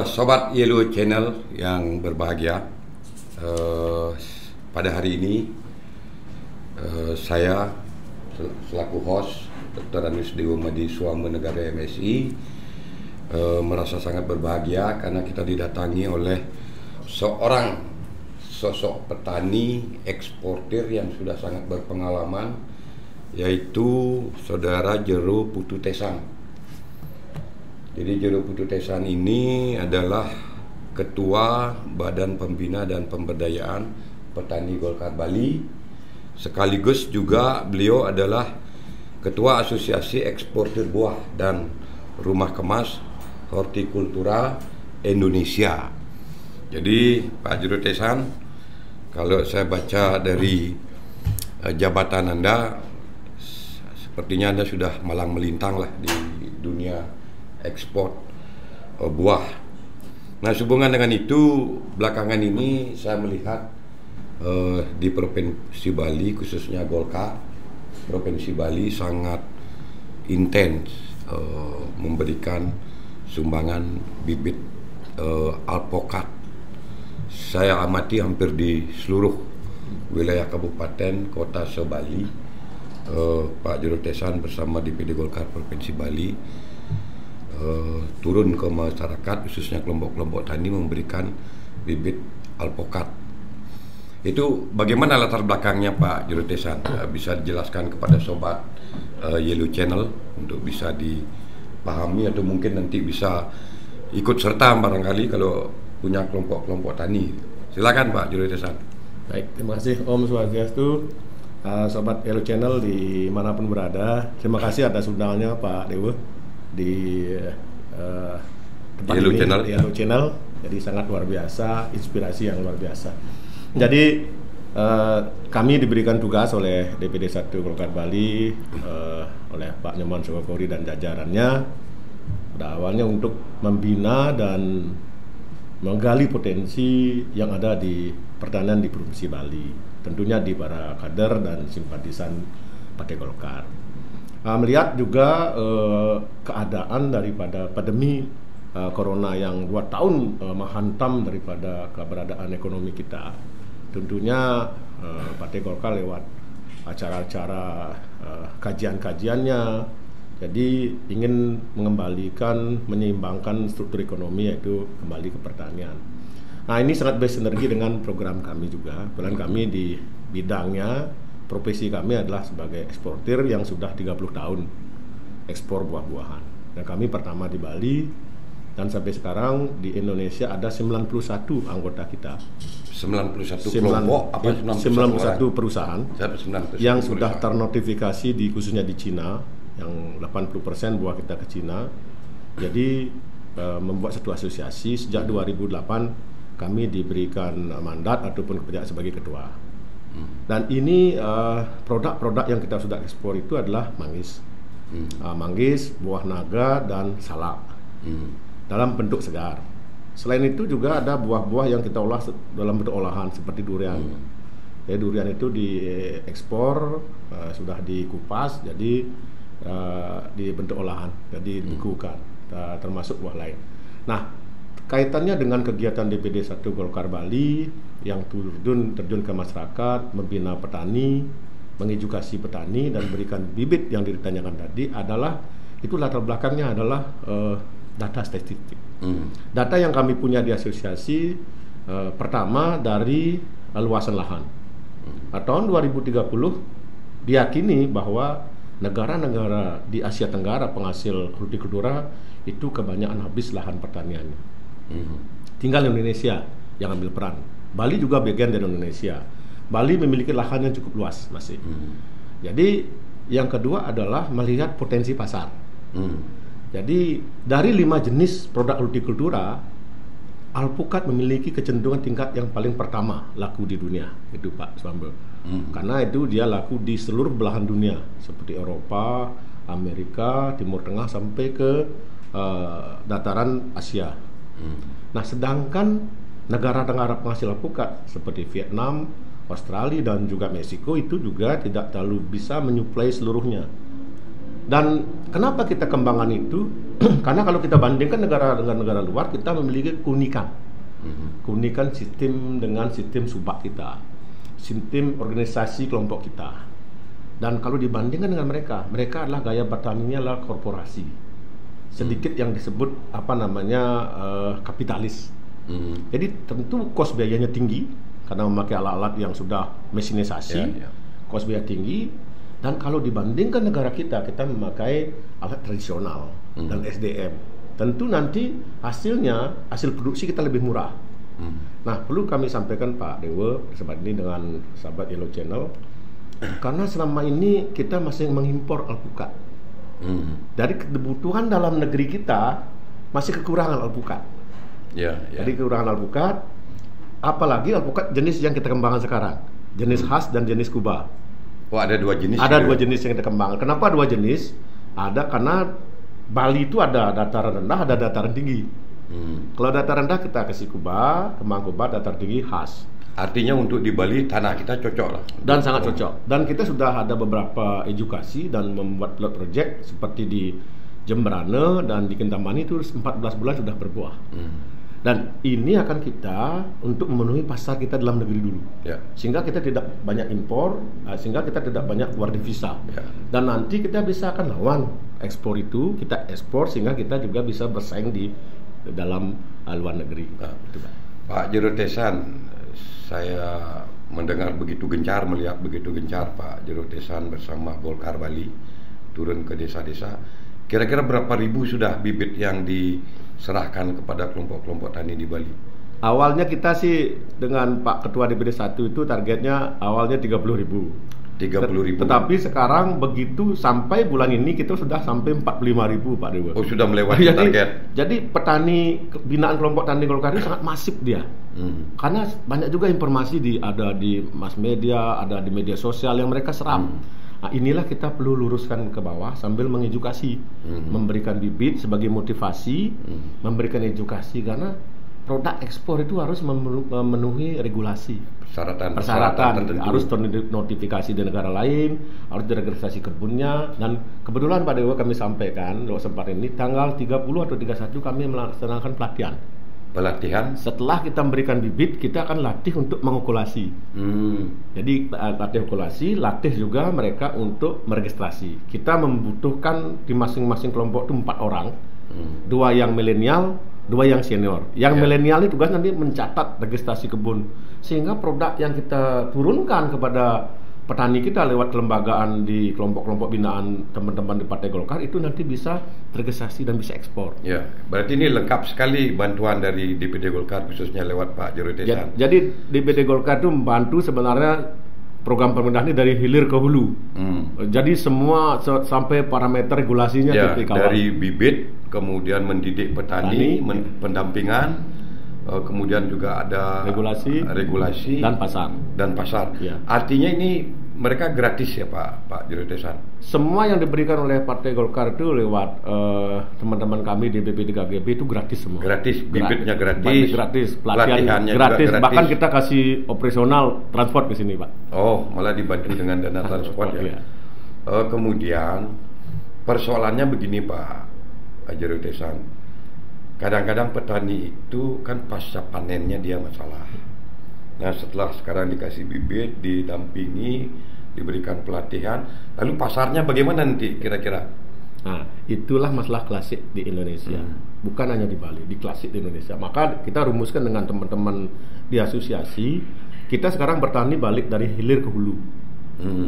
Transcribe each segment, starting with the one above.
Sobat Yellow Channel yang berbahagia, pada hari ini saya selaku host Dr. Anus Dewa Madi Suama Negara MSI merasa sangat berbahagia karena kita didatangi oleh seorang sosok petani eksportir yang sudah sangat berpengalaman, yaitu Saudara Jero Putu Tesang. Jadi Jero Putu Tesang ini adalah Ketua Badan Pembina dan Pemberdayaan Petani Golkar Bali, sekaligus juga beliau adalah Ketua Asosiasi Eksportir Buah dan Rumah Kemas Hortikultura Indonesia. Jadi Pak Jero Tesang, kalau saya baca dari jabatan Anda, sepertinya Anda sudah malang melintang lah di dunia ekspor buah. Nah, sehubungan dengan itu, belakangan ini saya melihat di Provinsi Bali, khususnya Golkar Provinsi Bali sangat intens memberikan sumbangan bibit alpukat. Saya amati hampir di seluruh wilayah kabupaten kota se-Bali, Pak Jero Tesang bersama DPD Golkar Provinsi Bali turun ke masyarakat, khususnya kelompok-kelompok tani, memberikan bibit alpukat. Itu bagaimana latar belakangnya Pak Jero Tesang? Bisa dijelaskan kepada sobat Yellow Channel untuk bisa dipahami, atau mungkin nanti bisa ikut serta barangkali kalau punya kelompok-kelompok tani. Silakan Pak Jero Tesang. Baik, terima kasih Om Swastiastu, sobat Yellow Channel dimanapun berada. Terima kasih atas undangannya Pak Dewa di tempat Yellow ini, Channel. Yellow Channel. Jadi sangat luar biasa, inspirasi yang luar biasa. Jadi kami diberikan tugas oleh DPD 1 Golkar Bali, oleh Pak Nyoman Sogokori dan jajarannya pada awalnya untuk membina dan menggali potensi yang ada di pertanian di Provinsi Bali, tentunya di para kader dan simpatisan Partai Golkar. Melihat juga keadaan daripada pandemi Corona yang 2 tahun menghantam daripada keberadaan ekonomi kita, tentunya Partai Golkar lewat acara-acara kajian-kajiannya, jadi ingin mengembalikan, menyeimbangkan struktur ekonomi, yaitu kembali ke pertanian. Nah, ini sangat bersinergi dengan program kami juga. Kebetulan kami di bidangnya, profesi kami adalah sebagai eksportir yang sudah 30 tahun ekspor buah-buahan. Dan kami pertama di Bali, dan sampai sekarang di Indonesia ada 91 anggota kita. 91 kelompok apa 91 perusahaan 91 yang sudah ternotifikasi di khususnya di Cina, yang 80% buah kita ke Cina. Jadi membuat satu asosiasi. Sejak 2008 kami diberikan mandat ataupun kepercayaan sebagai ketua. Dan ini produk-produk yang kita sudah ekspor itu adalah manggis, manggis, buah naga, dan salak dalam bentuk segar. Selain itu juga ada buah-buah yang kita olah dalam bentuk olahan seperti durian. Jadi durian itu diekspor, sudah dikupas, jadi di bentuk olahan, jadi dibekukan, termasuk buah lain. Nah, kaitannya dengan kegiatan DPD 1 Golkar Bali yang terjun ke masyarakat, membina petani, mengedukasi petani, dan berikan bibit yang ditanyakan tadi adalah, itu latar belakangnya adalah data statistik. Data yang kami punya di asosiasi, pertama dari luasan lahan. Tahun 2030 diyakini bahwa negara-negara di Asia Tenggara penghasil hortikultura itu kebanyakan habis lahan pertaniannya. Tinggal Indonesia yang ambil peran. Bali juga bagian dari Indonesia. Bali memiliki lahan yang cukup luas masih. Jadi yang kedua adalah melihat potensi pasar. Jadi dari 5 jenis produk hortikultura, alpukat memiliki kecenderungan tingkat yang paling pertama laku di dunia, itu Pak Swambe. Karena itu dia laku di seluruh belahan dunia, seperti Eropa, Amerika, Timur Tengah, sampai ke dataran Asia. Nah, sedangkan negara-negara penghasil alpukat seperti Vietnam, Australia, dan juga Meksiko itu juga tidak terlalu bisa menyuplai seluruhnya. Dan Kenapa kita kembangkan itu? Karena kalau kita bandingkan negara dengan negara luar, kita memiliki keunikan. Keunikan sistem dengan sistem subak kita, sistem organisasi kelompok kita. Dan kalau dibandingkan dengan mereka adalah gaya bertaninya adalah korporasi. Sedikit yang disebut kapitalis. Jadi tentu kos biayanya tinggi karena memakai alat-alat yang sudah mesinisasi, kos biaya tinggi. Dan kalau dibandingkan negara kita memakai alat tradisional dan SDM. Tentu nanti hasil produksi kita lebih murah. Nah, perlu kami sampaikan Pak Dewa bersama ini dengan sahabat Yellow Channel, karena selama ini kita masih mengimpor alpukat. Dari kebutuhan dalam negeri kita masih kekurangan alpukat. Jadi kekurangan alpukat, apalagi alpukat jenis yang kita kembangkan sekarang, jenis khas dan jenis kuba. Oh, ada 2 jenis. Ada 2 jenis yang kita kembangkan. Kenapa 2 jenis? Ada karena Bali itu ada dataran rendah, ada dataran tinggi. Kalau dataran rendah kita kasih kuba, kembang kuba, dataran tinggi khas. Artinya untuk di Bali tanah kita cocok lah. Dan sangat cocok. Dan kita sudah ada beberapa edukasi dan membuat pilot project seperti di Jemberana dan di Kintamani itu 14 bulan sudah berbuah. Dan ini akan kita untuk memenuhi pasar kita dalam negeri dulu, sehingga kita tidak banyak impor, sehingga kita tidak banyak keluar devisa. Dan nanti kita bisa akan lawan ekspor itu, kita ekspor sehingga kita juga bisa bersaing di dalam luar negeri. Pak Jerotesan, saya mendengar begitu gencar, melihat begitu gencar Pak Jerotesan bersama Golkar Bali turun ke desa-desa. Kira-kira berapa ribu sudah bibit yang diserahkan kepada kelompok-kelompok tani di Bali? Awalnya kita sih dengan Pak Ketua DPD 1 itu targetnya awalnya 30.000. 30.000. Tetapi sekarang begitu sampai bulan ini kita sudah sampai 45.000 Pak Dewa. Oh, sudah melewati target. Jadi petani binaan kelompok tani Golkar ini sangat masif dia. Karena banyak juga informasi ada di mass media, ada di media sosial yang mereka serap. Nah, inilah kita perlu luruskan ke bawah sambil mengedukasi, memberikan bibit sebagai motivasi, memberikan edukasi karena produk ekspor itu harus memenuhi regulasi, persyaratan harus ternotifikasi di negara lain, harus diregistrasi kebunnya. Dan kebetulan Pak Dewa kami sampaikan lewat sempat ini tanggal 30 atau 31 kami melaksanakan pelatihan. Setelah kita memberikan bibit, kita akan latih untuk mengokulasi. Jadi latih okulasi, latih juga mereka untuk meregistrasi. Kita membutuhkan di masing-masing kelompok itu 4 orang, 2 yang milenial, 2 yang senior. Yang milenial itu tugas nanti mencatat registrasi kebun, sehingga produk yang kita turunkan kepada petani kita lewat kelembagaan di kelompok-kelompok binaan teman-teman di Partai Golkar itu nanti bisa terregistrasi dan bisa ekspor. Ya, berarti ini lengkap sekali bantuan dari DPD Golkar khususnya lewat Pak Jerotesan. Jadi DPD Golkar itu membantu sebenarnya program pemerintah ini dari hilir ke hulu. Jadi semua sampai parameter regulasinya dari bibit, kemudian mendidik petani, pendampingan, kemudian juga ada regulasi dan pasar. Artinya ini mereka gratis ya Pak Jerotesan. Semua yang diberikan oleh Partai Golkar itu lewat teman-teman kami di BP3GB itu gratis semua. Gratis, bibitnya gratis, pelatihannya gratis. Bahkan kita kasih operasional transport ke sini Pak. Oh, malah dibantu dengan dana transport ya. Kemudian persoalannya begini Pak Jerotesan. Kadang-kadang petani itu kan pasca panennya dia masalah. Nah, setelah sekarang dikasih bibit, didampingi, diberikan pelatihan, lalu pasarnya bagaimana nanti kira-kira? Nah, itulah masalah klasik di Indonesia. Bukan hanya di Bali, di klasik di Indonesia. Maka kita rumuskan dengan teman-teman di asosiasi, kita sekarang bertani balik dari hilir ke hulu.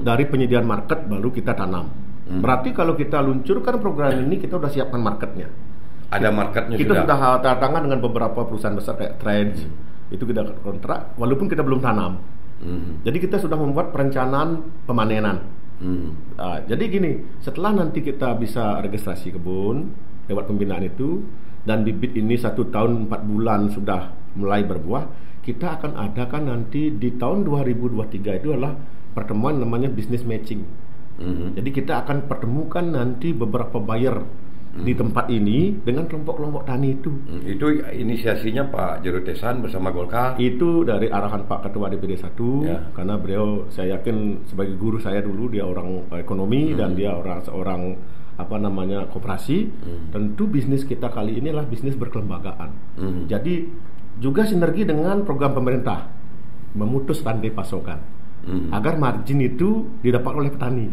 Dari penyediaan market baru kita tanam. Berarti kalau kita luncurkan program ini, kita sudah siapkan marketnya. Ada marketnya kita sudah tangan dengan beberapa perusahaan besar kayak Trends, itu kita kontrak walaupun kita belum tanam. Jadi kita sudah membuat perencanaan pemanenan. Jadi gini, setelah nanti kita bisa registrasi kebun lewat pembinaan itu dan bibit ini 1 tahun 4 bulan sudah mulai berbuah, kita akan adakan nanti di tahun 2023 itu adalah pertemuan namanya business matching. Jadi kita akan pertemukan nanti beberapa buyer di tempat ini dengan kelompok-kelompok tani itu. Itu inisiasinya Pak Jerotesan bersama Golkar. Itu dari arahan Pak Ketua DPD 1 karena beliau saya yakin sebagai guru saya dulu dia orang ekonomi dan dia seorang koperasi, tentu bisnis kita kali ini adalah bisnis berkelembagaan. Jadi juga sinergi dengan program pemerintah memutus rantai pasokan agar margin itu didapat oleh petani.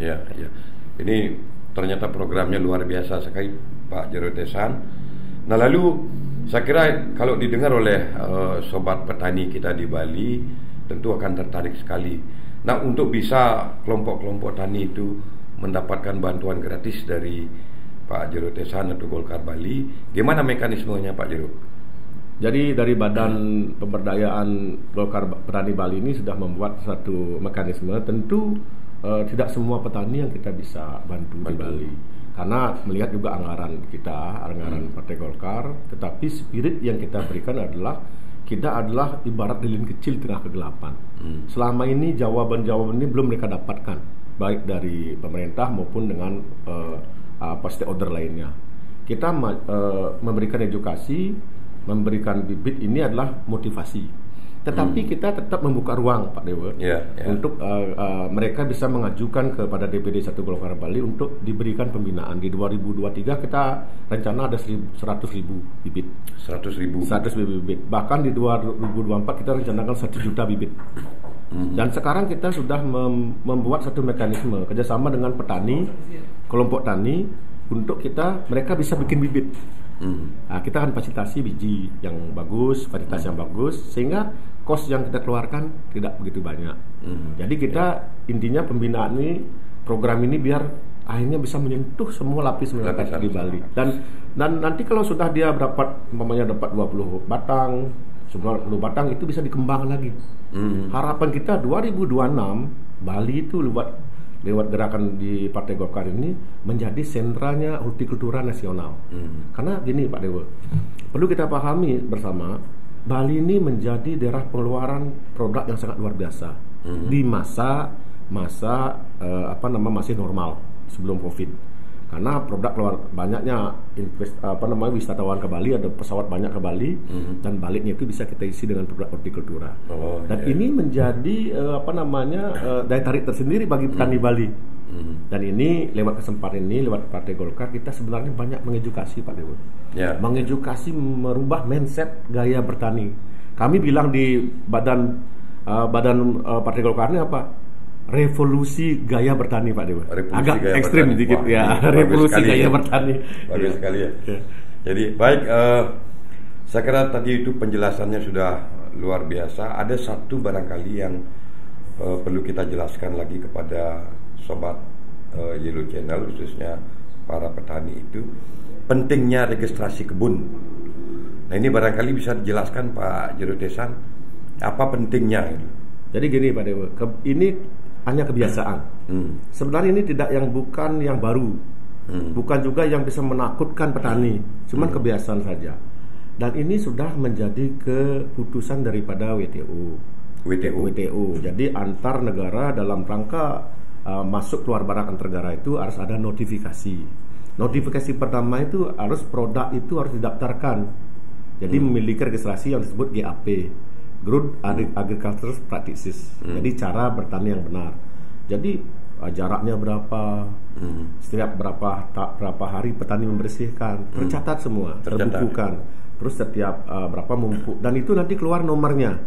Ya. Ini ternyata programnya luar biasa sekali, Pak Jerotesan. Nah, lalu saya kira kalau didengar oleh sobat petani kita di Bali, tentu akan tertarik sekali. Nah, untuk bisa kelompok-kelompok tani itu mendapatkan bantuan gratis dari Pak Jerotesan atau Golkar Bali, gimana mekanismenya Pak Jero? Jadi dari Badan Pemberdayaan Golkar Petani Bali ini sudah membuat satu mekanisme. Tentu tidak semua petani yang kita bisa bantu di Bali, karena melihat juga anggaran kita, anggaran Partai Golkar. Tetapi spirit yang kita berikan adalah kita adalah ibarat lilin kecil di tengah kegelapan. Selama ini jawaban-jawaban ini belum mereka dapatkan, baik dari pemerintah maupun dengan stakeholder lainnya. Kita memberikan edukasi, memberikan bibit, ini adalah motivasi. Tetapi kita tetap membuka ruang, Pak Dewa, untuk mereka bisa mengajukan kepada DPD 1 Golkar Bali untuk diberikan pembinaan. Di 2023 kita rencana ada 100.000 bibit. 100.000 bibit. Bahkan di 2024 kita rencanakan 1 juta bibit. Dan sekarang kita sudah membuat satu mekanisme kerjasama dengan petani, kelompok tani, untuk mereka bisa bikin bibit. Nah, kita akan fasilitasi biji yang bagus, varietas yang bagus, sehingga kos yang kita keluarkan tidak begitu banyak. Jadi kita intinya pembinaan ini, program ini biar akhirnya bisa menyentuh semua lapis masyarakat di Bali. Dan nanti kalau sudah dia dapat 20 batang, 90 batang, itu bisa dikembangkan lagi. Harapan kita 2026 Bali itu lewat gerakan di Partai Golkar ini menjadi sentranya hortikultura nasional. Karena gini Pak Dewa, perlu kita pahami bersama, Bali ini menjadi daerah pengeluaran produk yang sangat luar biasa di masa masih normal sebelum Covid. Karena produk keluar banyaknya wisatawan ke Bali, ada pesawat banyak ke Bali, dan baliknya itu bisa kita isi dengan produk hortikultura. Ini menjadi daya tarik tersendiri bagi petani Bali. Dan ini lewat kesempatan ini, lewat Partai Golkar, kita sebenarnya banyak mengedukasi Pak Dewa. Mengedukasi, merubah mindset gaya bertani. Kami bilang di badan Partai Golkar ini apa? Revolusi gaya bertani Pak Dewa. Agak ekstrim sedikit ya. Revolusi gaya bertani. Bagus sekali ya. Jadi baik, saya kira tadi itu penjelasannya sudah luar biasa. Ada satu barangkali yang perlu kita jelaskan lagi kepada sobat Yellow Channel, khususnya para petani, itu pentingnya registrasi kebun. Nah, ini barangkali bisa dijelaskan Pak Jerotesan, apa pentingnya itu? Jadi gini Pak Dewa, ini hanya kebiasaan. Sebenarnya ini bukan yang baru, bukan juga yang bisa menakutkan petani, cuman kebiasaan saja. Dan ini sudah menjadi keputusan daripada WTO. Jadi antar negara dalam rangka masuk keluar barang antar negara itu harus ada notifikasi. Notifikasi pertama itu harus produk itu harus didaftarkan. Jadi memiliki registrasi yang disebut GAP, Good Agricultural Practices. Jadi cara bertani yang benar. Jadi jaraknya berapa, setiap berapa hari petani membersihkan, tercatat semua, terbukukan. Terus setiap berapa mumpuk, dan itu nanti keluar nomornya.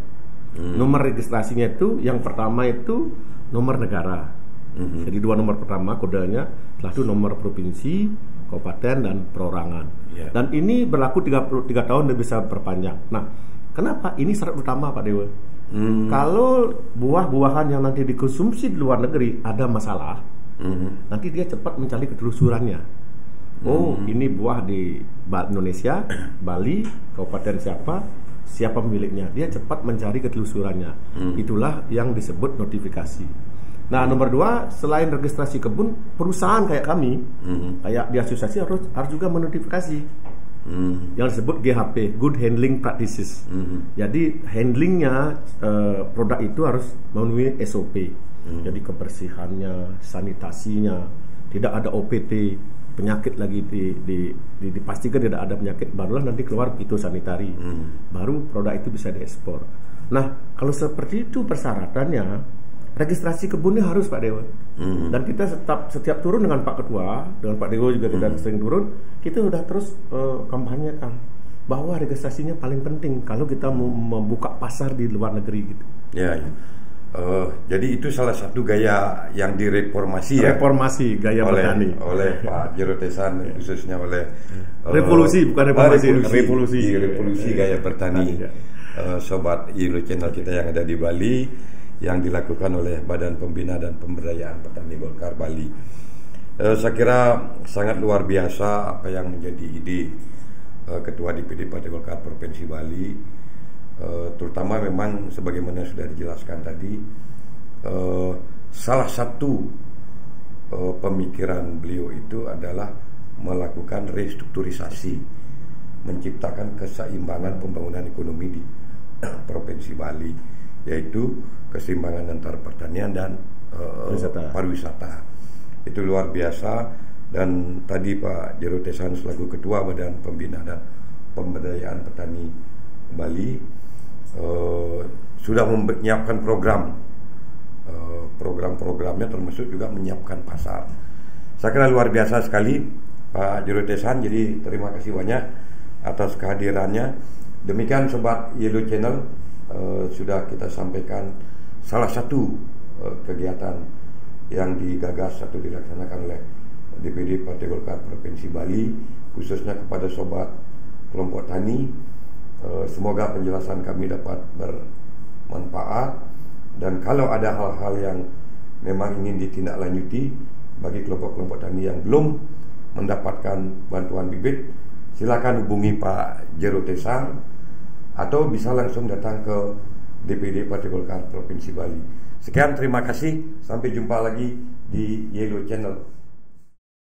Nomor registrasinya itu yang pertama itu nomor negara. Jadi 2 nomor pertama kodenya, setelah itu nomor provinsi, kabupaten, dan perorangan. Dan ini berlaku 33 tahun dan bisa berpanjang. Nah, kenapa? Ini syarat utama Pak Dewa. Kalau buah-buahan yang nanti dikonsumsi di luar negeri ada masalah, nanti dia cepat mencari ketelusurannya. Ini buah di Indonesia, Bali, kabupaten siapa pemiliknya. Dia cepat mencari ketelusurannya. Itulah yang disebut notifikasi. Nah, nomor 2, selain registrasi kebun, perusahaan kayak kami, kayak di asosiasi harus juga menotifikasi yang disebut GHP, Good Handling Practices. Jadi handlingnya produk itu harus memenuhi SOP. Jadi kebersihannya, sanitasinya, tidak ada OPT, penyakit lagi dipastikan tidak ada penyakit, barulah nanti keluar fitosanitari, baru produk itu bisa diekspor. Nah, kalau seperti itu persyaratannya, registrasi kebun ini harus Pak Dewa. Dan kita setiap turun dengan Pak Ketua, dengan Pak Dewa juga kita sering turun, kita sudah terus kampanyekan bahwa registrasinya paling penting kalau kita mau membuka pasar di luar negeri gitu. Ya. Jadi itu salah satu gaya yang direformasi ya. Reformasi gaya bertani oleh Pak Jero Tesan, khususnya oleh revolusi, bukan reformasi, revolusi gaya bertani. Sobat Yelo Channel kita yang ada di Bali, yang dilakukan oleh Badan Pembina dan Pemberdayaan Petani Golkar Bali. Saya kira sangat luar biasa apa yang menjadi ide Ketua DPD Partai Golkar Provinsi Bali. Terutama memang sebagaimana sudah dijelaskan tadi, salah satu pemikiran beliau itu adalah melakukan restrukturisasi, menciptakan keseimbangan pembangunan ekonomi di Provinsi Bali, yaitu keseimbangan antara pertanian dan pariwisata. Itu luar biasa. Dan tadi Pak Jero Tesan selaku Ketua Badan Pembina dan Pemberdayaan Petani Bali sudah menyiapkan program-programnya, termasuk juga menyiapkan pasar. Saya kira luar biasa sekali Pak Jero Tesan. Jadi terima kasih banyak atas kehadirannya. Demikian Sobat Yelo Channel, sudah kita sampaikan salah satu kegiatan yang digagas atau dilaksanakan oleh DPD Partai Golkar Provinsi Bali, khususnya kepada sobat kelompok tani. Semoga penjelasan kami dapat bermanfaat, dan kalau ada hal-hal yang memang ingin ditindaklanjuti bagi kelompok-kelompok tani yang belum mendapatkan bantuan bibit, silakan hubungi Pak Jero Tesan atau bisa langsung datang ke DPD Partai Golkar Provinsi Bali. Sekian, terima kasih, sampai jumpa lagi di Yelo Channel.